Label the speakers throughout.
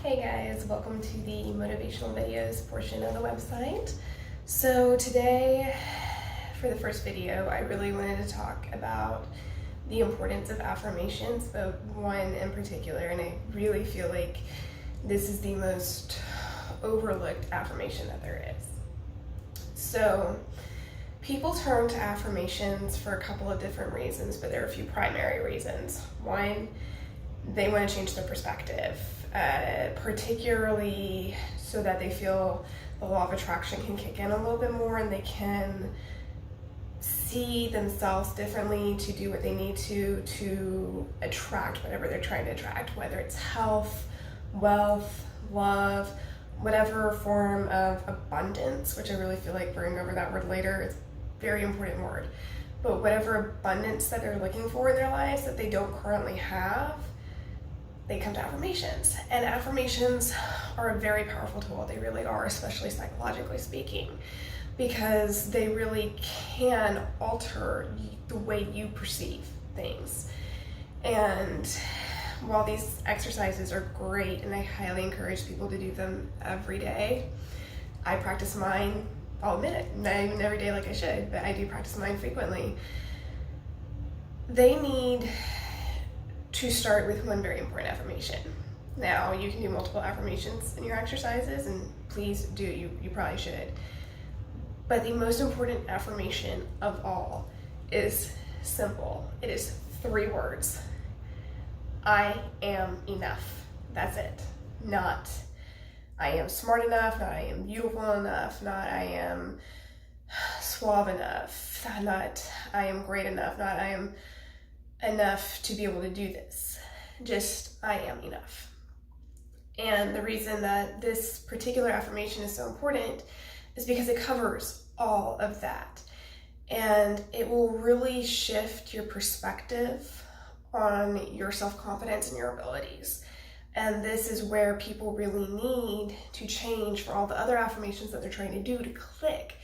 Speaker 1: Hey guys, welcome to the motivational videos portion of the website. So today, for the first video, I really wanted to talk about the importance of affirmations, but one in particular, and I really feel like this is the most overlooked affirmation that there is. So people turn to affirmations for a couple of different reasons, but there are a few primary reasons. One, they want to change their perspective, particularly so that they feel the law of attraction can kick in a little bit more and they can see themselves differently to do what they need to attract whatever they're trying to attract, whether it's health, wealth, love, whatever form of abundance, which I really feel like bringing over that word later. It's a very important word. But whatever abundance that they're looking for in their lives that they don't currently have, they come to affirmations. And affirmations are a very powerful tool. They really are, especially psychologically speaking, because they really can alter the way you perceive things. And while these exercises are great, and I highly encourage people to do them every day, I practice mine, I'll admit it, not even every day like I should, but I do practice mine frequently. They need to start with one very important affirmation. Now, you can do multiple affirmations in your exercises, and please do, you probably should. But the most important affirmation of all is simple. It is 3 words. I am enough. That's it. Not I am smart enough, not I am beautiful enough, not I am suave enough, not I am great enough, not I am enough to be able to do this. Just I am enough. And the reason that this particular affirmation is so important is because it covers all of that. And it will really shift your perspective on your self-confidence and your abilities. And this is where people really need to change for all the other affirmations that they're trying to do to click.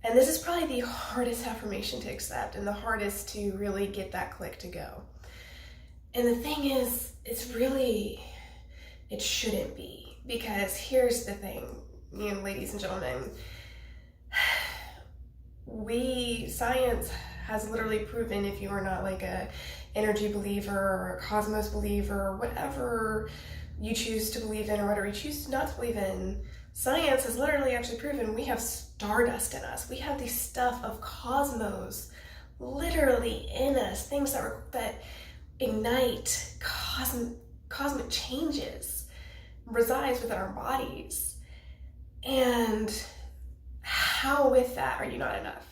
Speaker 1: And this is probably the hardest affirmation to accept and the hardest to really get that click to go. And the thing is, it shouldn't be. Because here's the thing, ladies and gentlemen, science has literally proven, if you are not like a energy believer or a cosmos believer, whatever you choose to believe in or whatever you choose not to believe in, science has literally actually proven we have stardust in us. We have the stuff of cosmos literally in us, things that ignite cosmic changes, resides within our bodies. And how with that are you not enough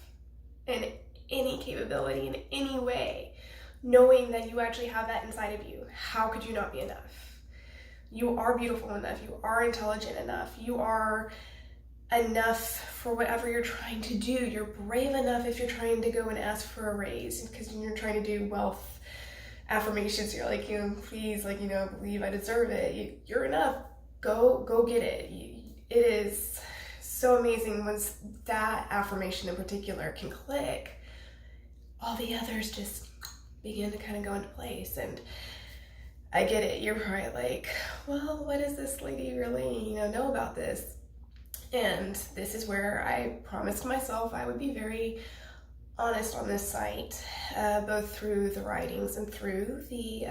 Speaker 1: in any capability, in any way, knowing that you actually have that inside of you? How could you not be enough? You are beautiful enough, you are intelligent enough, you are enough for whatever you're trying to do. You're brave enough if you're trying to go and ask for a raise, because you're trying to do wealth affirmations, you're like, please, believe I deserve it. You're enough. Go get it. It is so amazing once that affirmation in particular can click. All the others just begin to kind of go into place. And I get it. You're probably like, well, what does this lady really, know about this? And this is where I promised myself I would be very honest on this site, both through the writings and through the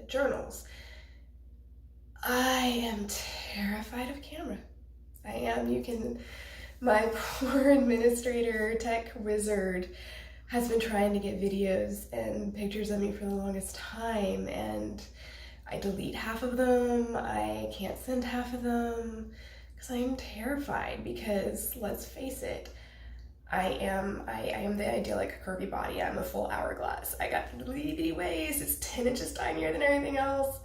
Speaker 1: journals. I am terrified of camera. I am. My poor administrator, tech wizard, has been trying to get videos and pictures of me for the longest time, and I delete half of them. I can't send half of them because I am terrified, because let's face it, I am the idyllic curvy body. I'm a full hourglass. I got the itty bitty waist. It's 10 inches tinier than everything else.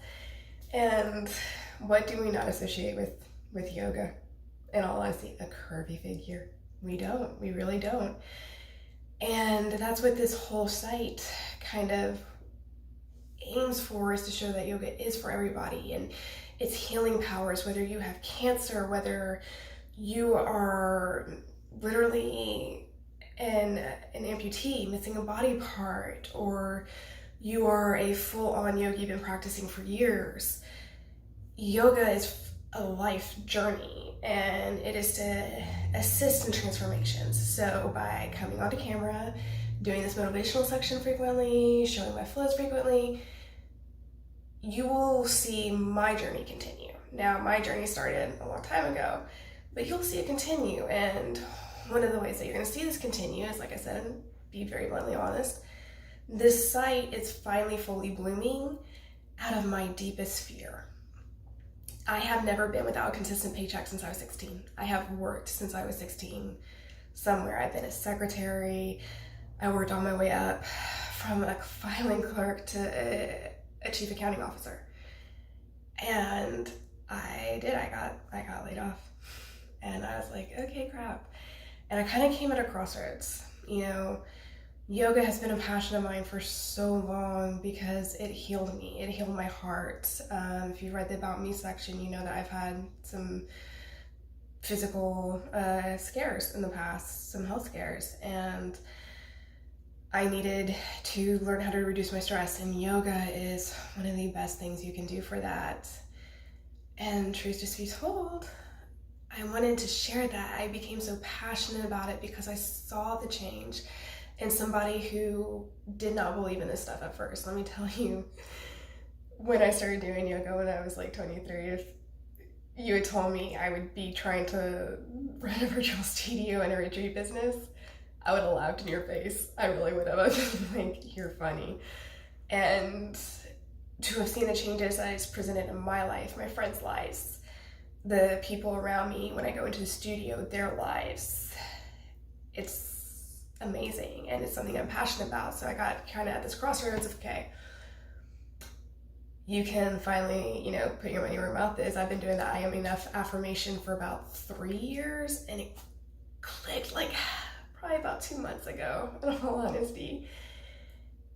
Speaker 1: And what do we not associate with yoga? In all honesty, a curvy figure. We don't. We really don't. And that's what this whole site kind of aims for, is to show that yoga is for everybody, and its healing powers, whether you have cancer, whether you are literally an amputee missing a body part, or you are a full-on yogi, you've been practicing for years. yoga is a life journey, and it is to assist in transformations. So by coming onto camera, doing this motivational section frequently, showing my flows frequently, you will see my journey continue. Now, my journey started a long time ago, but you'll see it continue. And one of the ways that you're going to see this continue is, like I said, and be very bluntly honest, this site is finally fully blooming out of my deepest fear. I have never been without a consistent paycheck since I was 16. I have worked since I was 16 somewhere. I've been a secretary. I worked on my way up from a filing clerk to a chief accounting officer. And I got laid off. And I was like, okay, crap. And I kind of came at a crossroads. You know, yoga has been a passion of mine for so long because it healed me. It healed my heart. If you read the About Me section, you know that I've had some physical scares in the past, some health scares. And I needed to learn how to reduce my stress, and yoga is one of the best things you can do for that. And truth to be told, I wanted to share that. I became so passionate about it because I saw the change in somebody who did not believe in this stuff at first. Let me tell you, when I started doing yoga when I was like 23, if you had told me I would be trying to run a virtual studio and a retreat business, I would have laughed in your face. I really would have. I was like, you're funny. And to have seen the changes that it's presented in my life, my friends' lives, the people around me when I go into the studio, their lives, it's amazing, and it's something I'm passionate about. So I got kind of at this crossroads of, okay, you can finally, you know, put your money where your mouth is. I've been doing the I Am Enough affirmation for about 3 years, and it clicked like probably about 2 months ago, in all honesty.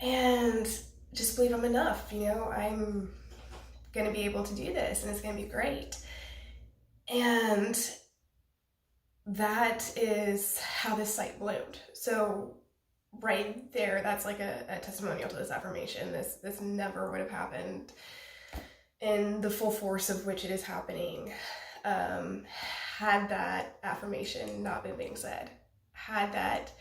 Speaker 1: And just believe I'm enough, you know, I'm gonna be able to do this, and it's gonna be great. And that is how this site bloomed. So right there, that's like a testimonial to this affirmation. This never would have happened in the full force of which it is happening had that affirmation not been being said, had that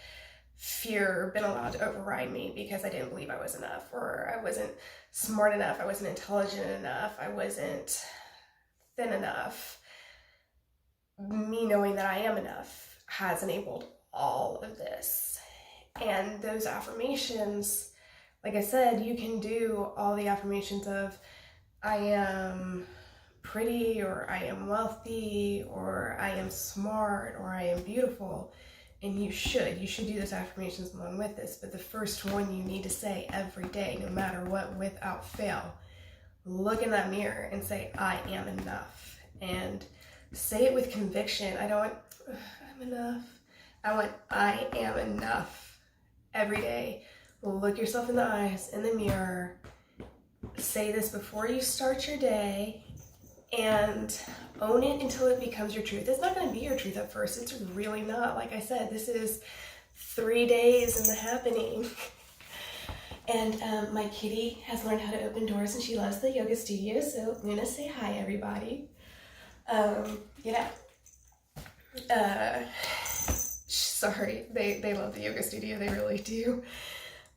Speaker 1: fear been allowed to override me because I didn't believe I was enough, or I wasn't smart enough, I wasn't intelligent enough, I wasn't thin enough. Me knowing that I am enough has enabled all of this. And those affirmations, like I said, you can do all the affirmations of I am pretty, or I am wealthy, or I am smart, or I am beautiful. And you should do those affirmations along with this. But the first one you need to say every day, no matter what, without fail. Look in that mirror and say, I am enough. And say it with conviction. I don't want, I'm enough. I want, I am enough. Every day, look yourself in the eyes, in the mirror. Say this before you start your day, and own it until it becomes your truth. It's not going to be your truth at first. It's really not. Like I said, this is 3 days in the happening. And my kitty has learned how to open doors, and she loves the yoga studio. So I'm going to say hi, everybody. Sorry, they love the yoga studio, they really do.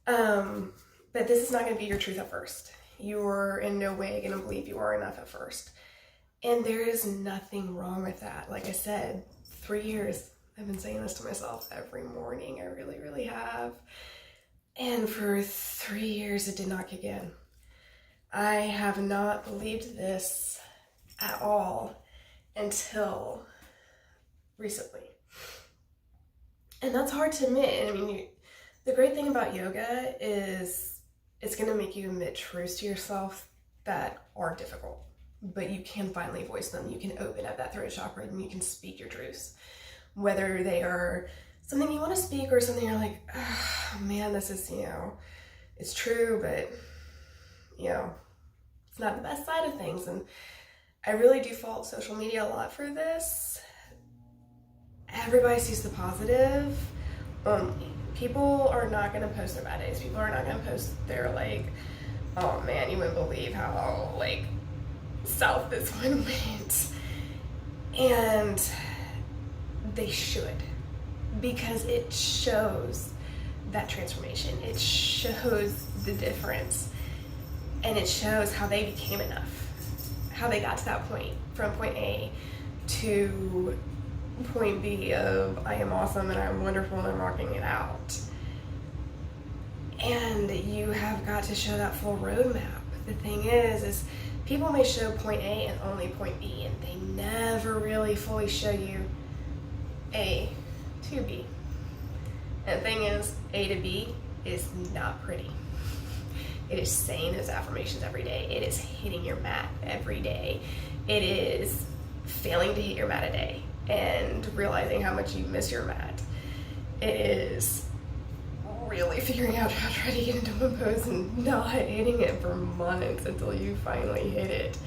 Speaker 1: But this is not going to be your truth at first. You're in no way going to believe you are enough at first. And there is nothing wrong with that. Like I said, 3 years, I've been saying this to myself every morning. I really, really have. And for 3 years, it did not kick in. I have not believed this at all until recently. And that's hard to admit. I mean, the great thing about yoga is it's going to make you admit truths to yourself that are difficult, but you can finally voice them. You can open up that throat chakra and you can speak your truths, whether they are something you want to speak or something you're like, oh, man, this is, it's true, but, it's not the best side of things. And I really do fault social media a lot for this. Everybody sees the positive only. People are not going to post their bad days. People are not going to post their oh man, you wouldn't believe how south this one went. And they should, because it shows that transformation. It shows the difference, and it shows how they became enough, how they got to that point, from point A to point B of I am awesome and I'm wonderful and I'm rocking it out. And you have got to show that full roadmap. The thing is people may show point A and only point B, and they never really fully show you A to B. And the thing is, A to B is not pretty. It is saying those affirmations every day. It is hitting your mat every day. It is failing to hit your mat a day and realizing how much you miss your mat. It is really figuring out how to try to get into one pose and not hitting it for months until you finally hit it.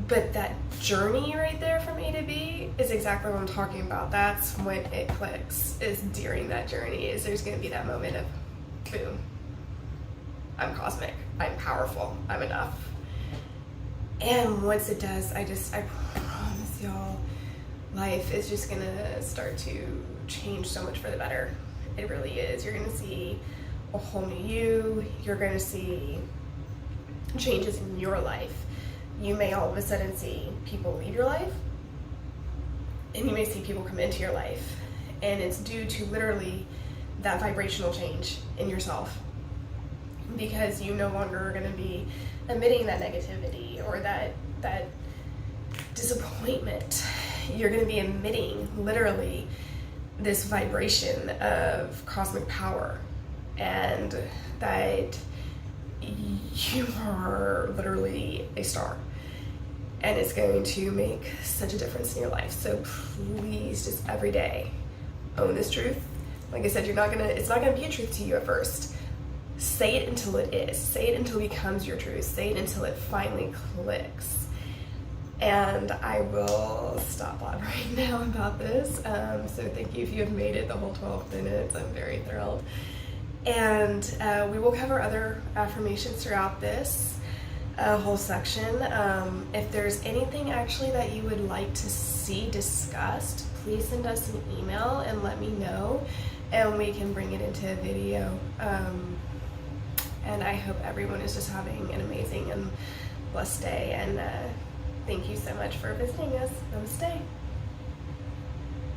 Speaker 1: But that journey right there from A to B is exactly what I'm talking about. That's when it clicks, is during that journey, is there's going to be that moment of, boom, I'm cosmic, I'm powerful, I'm enough. And once it does, I promise y'all, life is just going to start to change so much for the better. It really is. You're going to see a whole new you. You're going to see changes in your life. You may all of a sudden see people leave your life, and you may see people come into your life, and it's due to literally that vibrational change in yourself, because you no longer are going to be emitting that negativity or that disappointment. You're going to be emitting literally this vibration of cosmic power, and that you are literally a star, and it's going to make such a difference in your life. So please, just every day, own this truth. Like I said, it's not gonna be a truth to you at first. Say it until it is. Say it until it becomes your truth. Say it until it finally clicks. And I will stop on right now about this. So thank you if you have made it the whole 12 minutes. I'm very thrilled. And we will cover other affirmations throughout this whole section. If there's anything actually that you would like to see discussed, please send us an email and let me know, and we can bring it into a video. And I hope everyone is just having an amazing and blessed day, and thank you so much for visiting us. Namaste.